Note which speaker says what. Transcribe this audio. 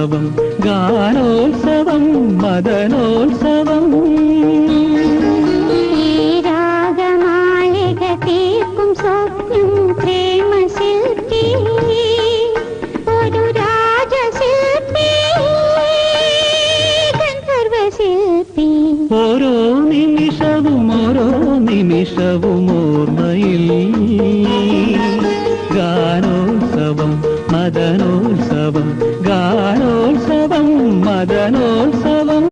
Speaker 1: ഗാനോത്സവം ഗാനോത്സവം മദനോത്സവം
Speaker 2: രാഗമാളിക തീർക്കും സ്വപ്നം പ്രേമശില്പി ഒരു രാജശില്പി ഗന്ധർവശില്പി
Speaker 1: ഓരോ നിമിഷവും ഓർമ്മയിൽ ഗാനോത്സവം മദനോത്സവം ഗാനോത്സവം മദനോത്സവം